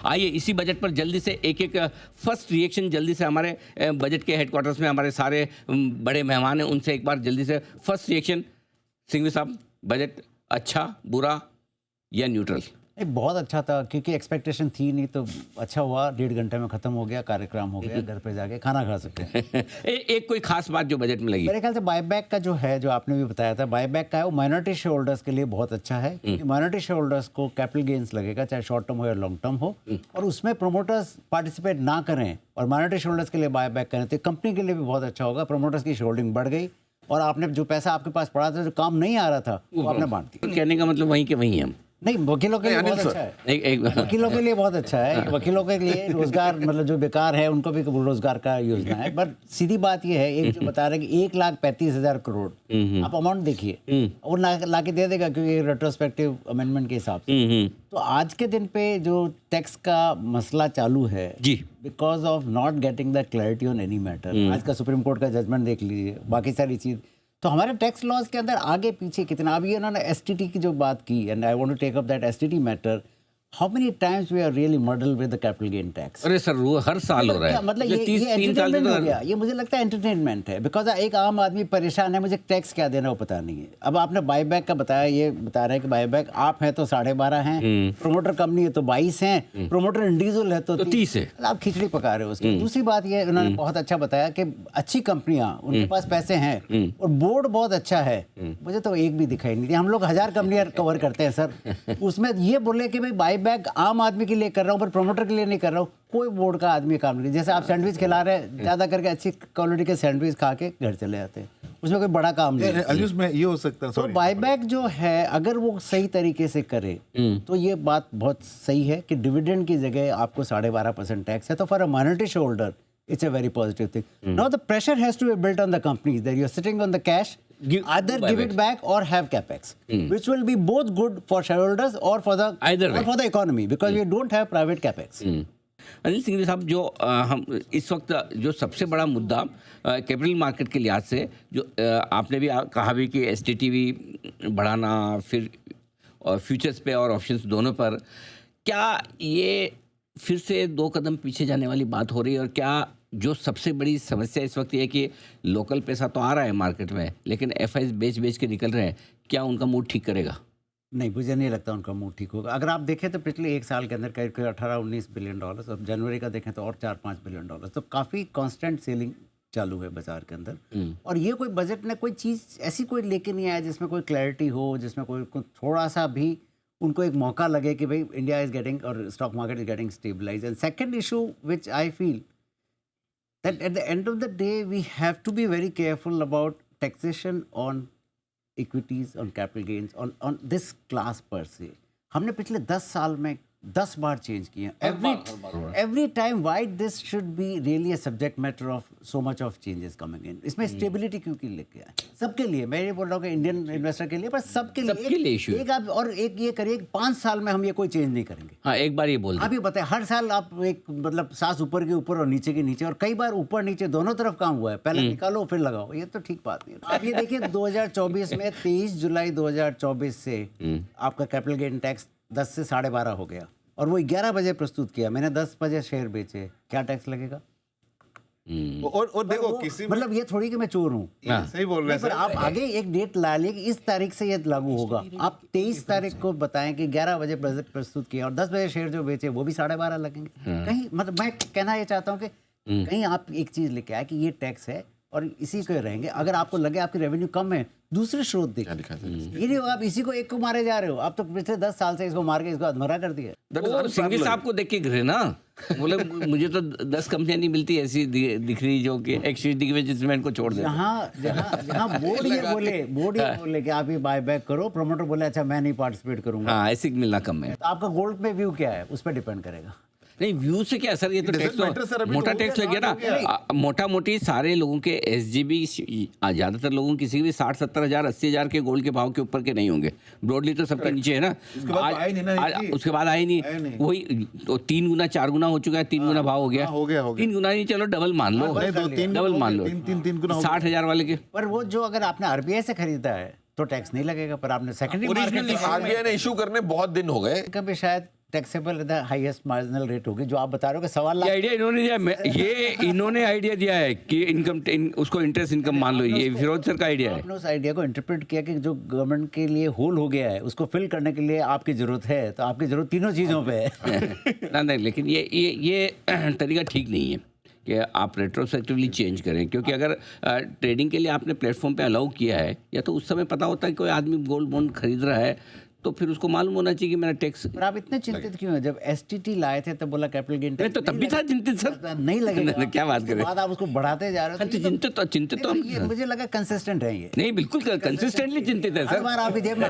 आइए इसी बजट पर जल्दी से एक एक फर्स्ट रिएक्शन जल्दी से हमारे बजट के हेडक्वार्टर्स में हमारे सारे बड़े मेहमान हैं, उनसे एक बार जल्दी से फर्स्ट रिएक्शन। सिंघवी साहब, बजट अच्छा, बुरा या न्यूट्रल? बहुत अच्छा था, क्योंकि एक्सपेक्टेशन थी नहीं, तो अच्छा हुआ, 1.5 घंटे में खत्म हो गया, कार्यक्रम हो गया, घर पे जाके खाना खा सकते हैं। एक कोई खास बात जो बजट में लगी? मेरे ख्याल से बायबैक का जो है, जो आपने भी बताया था, बायबैक का है वो माइनॉरिटी शेयर होल्डर्स के लिए बहुत अच्छा है, क्योंकि माइनॉरिटी शेयर होल्डर्स को कैपिटल गेन्स लगेगा, चाहे शॉर्ट टर्म हो या लॉन्ग टर्म हो, और उसमें प्रोमोटर्स पार्टिसिपेट ना करें और माइनॉरिटी शेयर होल्डर्स के लिए बायबैक करें तो कंपनी के लिए भी बहुत अच्छा होगा। प्रोमोटर्स की शेयर होल्डिंग बढ़ गई और आपने जो पैसा आपके पास पड़ा था, जो काम नहीं आ रहा था, वो आपने बांट दिया। कहने का मतलब वहीं के वहीं हम नहीं, वकीलों के लिए बहुत अच्छा है, वकीलों के लिए बहुत अच्छा है, वकीलों के लिए रोजगार, मतलब जो बेकार है उनको भी रोजगार का योजना है। पर सीधी बात यह है, एक जो बता रहे हैं कि 1,35,000 करोड़, आप अमाउंट देखिए, वो ला के दे देगा, क्योंकि रेट्रोस्पेक्टिव अमेंडमेंट के हिसाब से। तो आज के दिन पे जो टैक्स का मसला चालू है जी, because of not getting the clarity on any matter, आज का सुप्रीम कोर्ट का जजमेंट देख लीजिए, बाकी सारी चीज़, तो हमारे टैक्स लॉज के अंदर आगे पीछे कितना, अभी इन्होंने एसटीटी की जो बात की, and I want to take up that STT matter, how many times we are really model with the capital gain tax. अरे सर, वो हर साल हो रहा है, मतलब ये एंटरटेनमेंट हो गया, ये मुझे लगता है एंटरटेनमेंट है, बिकॉज एक आम आदमी परेशान है, मुझे टैक्स क्या देना वो पता नहीं है। अब आपने बायबैक का बताया, ये बता रहे हैं कि बायबैक आप हैं तो 12.5 हैं, प्रोमोटर कंपनी है तो 22 हैं, प्रोमोटर इंडिविजुअल है तो 30 है। आप खिचड़ी पका रहे हो उसकी। दूसरी बात ये उन्होंने बहुत अच्छा बताया कि अच्छी कंपनियां, उनके पास पैसे हैं और बोर्ड बहुत अच्छा है। मुझे तो एक भी दिखाई नहीं दी। हम लोग 1000 कंपनियां कवर करते हैं सर, उसमें ये बोले कि भाई बायबैक आम आदमी के लिए कर रहा हूँ पर प्रोमोटर के लिए नहीं कर रहा हूँ, कोई बोर्ड का आदमी काम नहीं। जैसे आप सैंडविच खिला रहे हैं, ज्यादा करके अच्छी क्वालिटी के सैंडविच खा के घर चले जाते हैं, उसमें कोई बड़ा काम नहीं है। आयुष में ये हो सकता है, तो बायबैक जो है, अगर वो सही तरीके से करे तो ये बात बहुत सही है कि डिविडेंड की जगह आपको 12.5% टैक्स है, तो for a minority share holder it's a very positive thing. Now the pressure has to be built on the companies that you're sitting on the cash, either give it back or have capex, which will be both good for shareholders or for the for the economy, because we don't have private capex. Anil Singhvi साहब, जो हम इस वक्त जो सबसे बड़ा मुद्दा capital market के लिहाज से, जो आपने भी कहा भी कि एसटीटीवी बढ़ाना, फिर और फ्यूचर्स पे और ऑप्शंस दोनों पर, क्या ये फिर से 2 कदम पीछे जाने वाली बात हो रही है? और क्या जो सबसे बड़ी समस्या इस वक्त ये है कि लोकल पैसा तो आ रहा है मार्केट में, लेकिन एफआईज बेच के निकल रहे हैं, क्या उनका मूड ठीक करेगा? नहीं, मुझे नहीं लगता उनका मूड ठीक होगा। अगर आप देखें तो पिछले 1 साल के अंदर करीब 18-19 बिलियन डॉलर्स, अब जनवरी का देखें तो और 4-5 बिलियन डॉलर्स, तो काफ़ी कांस्टेंट सेलिंग चालू है बाजार के अंदर। और ये कोई बजट ने कोई चीज़ ऐसी कोई लेके नहीं आया जिसमें कोई क्लैरिटी हो, जिसमें कोई थोड़ा सा भी उनको एक मौका लगे कि भाई इंडिया इज गेटिंग, और stock market is getting stabilise. And second issue which I feel that at the end of the day we have to be very careful about taxation on equities, on capital gains, on this class पर से। हमने पिछले 10 साल में 10 बार change किए, every time why this should be really a subject matter of so much of changes coming इन। इसमें stability क्यों की लेके आए सबके लिए, मैं ये बोल रहा हूँ कि इंडियन इन्वेस्टर के लिए, पर सबके लिए इशू एक आप, और एक ये करिए 5 साल में हम ये कोई चेंज नहीं करेंगे। हाँ, एक बार ये बोल आप ये बताएं, हर साल आप एक मतलब सांस ऊपर के ऊपर और नीचे के नीचे, और कई बार ऊपर नीचे दोनों तरफ काम हुआ है, पहले निकालो फिर लगाओ, ये तो ठीक बात नहीं है। आप ये देखिए 2024 में 23 जुलाई 2024 से आपका कैपिटल गेन टैक्स 10 से 12.5 हो गया, और वो 11 बजे प्रस्तुत किया, मैंने 10 बजे शेयर बेचे, क्या टैक्स लगेगा? और देखो किसी मतलब ये थोड़ी कि मैं चोर हूँ, सही बोल रहे हैं पर आप आगे एक डेट ला लें कि इस तारीख से ये लागू होगा। आप 23 तारीख को बताएं कि 11 बजे प्रस्तुत किया और 10 बजे शेयर जो बेचे वो भी 12.5 लगेंगे। कहीं मतलब मैं कहना ये चाहता हूँ कि कहीं आप एक चीज लेके आए कि ये टैक्स है और इसी को रहेंगे। अगर आपको लगे आपकी रेवेन्यू कम है, दूसरे स्रोत देखिए, ये नहीं आप इसी को एक को मारे जा रहे हो। आप तो पिछले 10 साल से इसको मार के इसको अधमरा कर दिया। सिंघवी साहब को देख के गिरे ना, बोले मुझे तो 10 कंपनियां नहीं मिलती ऐसी दिख रही जो कि एक्सचेंज दिग्विजय को छोड़ दे। जहाँ बोर्ड ये बोले कि आप ये बायबैक करो, प्रोमोटर बोले अच्छा मैं नहीं पार्टिसिपेट करूंगा, हाँ, ऐसे मिलना कम है। तो आपका गोल्ड पे व्यू क्या है उस पर डिपेंड करेगा। नहीं, व्यू से क्या सर, ये तो टैक्स मोटा टैक्स लग गया ना। मोटा मोटी सारे लोगों के एसजीबी, ज्यादातर लोगों किसी भी 60-70 हज़ार 80 हज़ार के गोल्ड के भाव के ऊपर के नहीं होंगे, ब्रॉडली तो सबके नीचे है ना। उसके बाद आए नहीं, वही तो 3 गुना 4 गुना हो चुका है, 3 गुना भाव हो गया, 3 गुना नहीं, चलो डबल मान लो, डबल मान लो 60 हज़ार वाले के। पर वो जो अगर आपने आरबीआई से खरीदा है तो टैक्स नहीं लगेगा, पर आपने सेकेंडरी आरबीआई ने इशू करने बहुत दिन हो गए, कभी शायद taxable the highest marginal rate होगी, जो आप बता रहे हो कि 1.25 ये लाख। आइडिया इन्होंने दिया इन्होंने आइडिया दिया है कि उसको इंटरेस्ट इनकम मान लो, ये फिरोज सर का आइडिया है। आपने उस आइडिया को इंटरप्रेट किया कि जो गवर्नमेंट के लिए होल हो गया है उसको फिल करने के लिए आपकी जरूरत है, तो आपकी जरूरत तीनों चीज़ों पे है। नहीं, लेकिन ये तरीका ठीक नहीं है कि आप रेट्रोस्पेक्टिवली चेंज करें, क्योंकि अगर ट्रेडिंग के लिए आपने प्लेटफॉर्म पे अलाउ किया है, या तो उस समय पता होता है कि कोई आदमी गोल्ड बॉन्ड खरीद रहा है, तो फिर उसको मालूम होना चाहिए कि मेरा टैक्स। और आप इतने चिंतित क्यों हैं? जब एसटीटी लाए थे तब बोला कैपिटल गेन नहीं, तो तब भी था चिंतित सर। नहीं लगेगा। नहीं, क्या बात उसके करें। बाद आप उसको बढ़ाते जा रहे हो, हाँ, तो चिंतित तो हम ये मुझे लगा कंसिस्टेंट है ये। नहीं, बिल्कुल कंसिस्टेंटली चिंतित है हर सर। बार आपकी जेब में